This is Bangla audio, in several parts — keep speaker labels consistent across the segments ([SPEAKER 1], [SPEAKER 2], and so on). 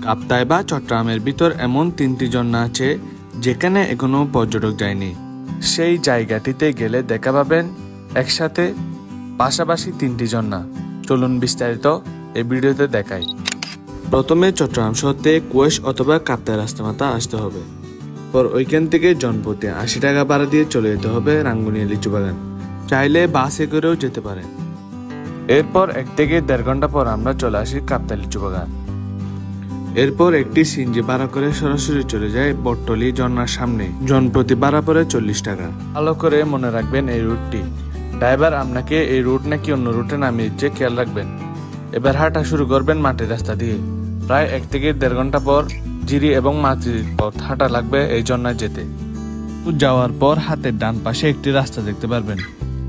[SPEAKER 1] কাপ্তাই বা চট্টগ্রামের ভিতর এমন 3টি ঝর্ণা আছে যেখানে এখনো পর্যটক যায়নি। সেই জায়গাটিতে গেলে দেখা পাবেন একসাথে পাশাপাশি 3টি ঝর্ণা। চলুন বিস্তারিত এই ভিডিওতে দেখাই। প্রথমে চট্টগ্রাম শহর থেকে কুয়েস অথবা কাপ্তাই রাস্তামাতা আসতে হবে। পর ওইখান থেকে জনপ্রতি 80 টাকা ভাড়া দিয়ে চলে যেতে হবে রাঙ্গুনিয়া লিচু বাগান। চাইলে বাসে করেও যেতে পারেন। এরপর 1 থেকে 1.5 ঘন্টা পর আমরা চলে আসি কাপ্তাই লিচু বাগান। এরপর একটি সিএনজি ভাড়া করে সরাসরি চলে যায় বটতলী ঝর্ণার সামনে। জনপ্রতি ভাড়া পড়ে 40 টাকা। ভালো করে মনে রাখবেন এই রুটটি। ড্রাইভার আপনাকে এই রুট নাকি অন্য রুটে নামিয়ে দিচ্ছে, খেয়াল রাখবেন। এবার হাঁটা শুরু করবেন মাটির রাস্তা দিয়ে। প্রায় 1 থেকে 1.5 ঘন্টা পর জিরি এবং মাটির পথ হাঁটা লাগবে এই ঝর্ণায় যেতে। যাওয়ার পর হাতের ডান পাশে একটি রাস্তা দেখতে পারবেন,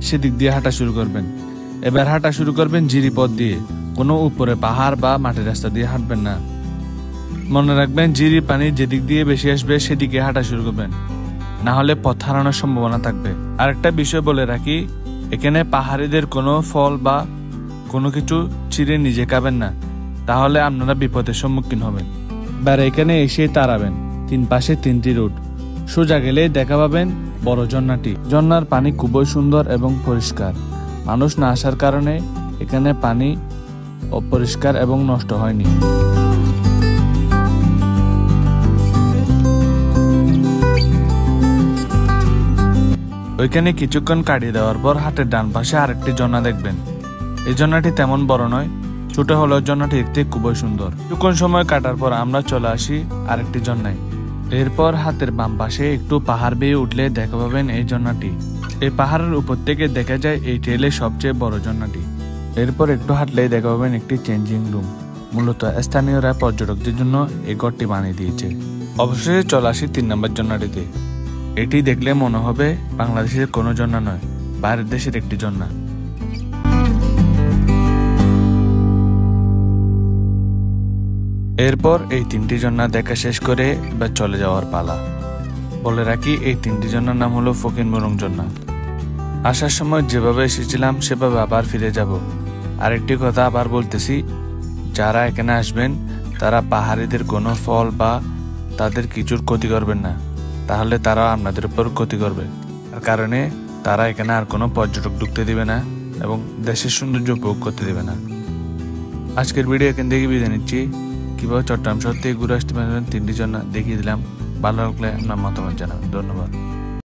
[SPEAKER 1] সেদিক দিয়ে হাঁটা শুরু করবেন। এবার হাঁটা শুরু করবেন জিরি পথ দিয়ে, কোনো উপরে পাহাড় বা মাটির রাস্তা দিয়ে হাঁটবেন না। মনে রাখবেন জিরির পানি যেদিক দিয়ে বেশি আসবে সেদিকে হাঁটা শুরু করবেন, না হলে পথ হারানোর সম্ভাবনা থাকবে। আরেকটা বিষয় বলে রাখি, এখানে পাহাড়িদের কোনো ফল বা কোনো কিছু চিড়ে নিজে খাবেন না, তাহলে আপনারা বিপদের সম্মুখীন হবেন। এবার এখানে এসে দাঁড়াবেন। 3 পাশে 3টি রুট। সোজা গেলে দেখা পাবেন বড় ঝর্ণাটি। ঝর্ণার পানি খুবই সুন্দর এবং পরিষ্কার। মানুষ না আসার কারণে এখানে পানি অপরিষ্কার এবং নষ্ট হয়নি। ওইখানে কিছুক্ষণ কাটিয়ে দেওয়ার পর হাতের ডান পাশে আরেকটি ঝর্ণা দেখবেন। এই ঝর্ণাটি তেমন বড় নয়, ছোট হলেও ঝর্ণাটি দেখতে খুবই সুন্দর। কিছুক্ষণ সময় কাটার পর আমরা চলে আসি আরেকটি ঝর্ণায়। এরপর হাতের বাম পাশে একটু পাহাড় বেয়ে উঠলে দেখা পাবেন এই ঝর্ণাটি। এই পাহাড়ের উপর থেকে দেখা যায় এই টেলে সবচেয়ে বড় ঝর্ণাটি। এরপর একটু হাঁটলেই দেখা পাবেন একটি চেঞ্জিং রুম। মূলত স্থানীয়রা পর্যটকদের জন্য এই ঘরটি বানিয়ে দিয়েছে। অবশেষে চলে আসি 3 নম্বর ঝর্ণাটিতে। এটি দেখলে মনে হবে বাংলাদেশের কোনো ঝর্ণা নয়, বাইরের দেশের একটি ঝর্ণা। এরপর এই 3টি ঝর্ণা দেখা শেষ করে এবার চলে যাওয়ার পালা। বলে রাখি, এই 3টি ঝর্ণার নাম হলো ফকিরমোরং ঝর্ণা। আসার সময় যেভাবে এসেছিলাম সেভাবে আবার ফিরে যাব। আরেকটি কথা আবার বলতেছি, যারা এখানে আসবেন তারা পাহাড়িদের কোনো ফল বা তাদের কিছুর ক্ষতি করবেন না, তাহলে তারা আপনাদের উপর ক্ষতি করবে। তার কারণে তারা এখানে আর কোনো পর্যটক ঢুকতে দিবে না এবং দেশের সৌন্দর্য উপভোগ করতে দেবে না। আজকের ভিডিও এখান থেকে বিদায় নিচ্ছি। কিভাবে চট্টগ্রাম শহর থেকে ঘুরে আসতে পারবেন 3টি ঝর্ণা দেখিয়ে দিলাম। ভালো লাগলে আপনার মতামত জানাবেন। ধন্যবাদ।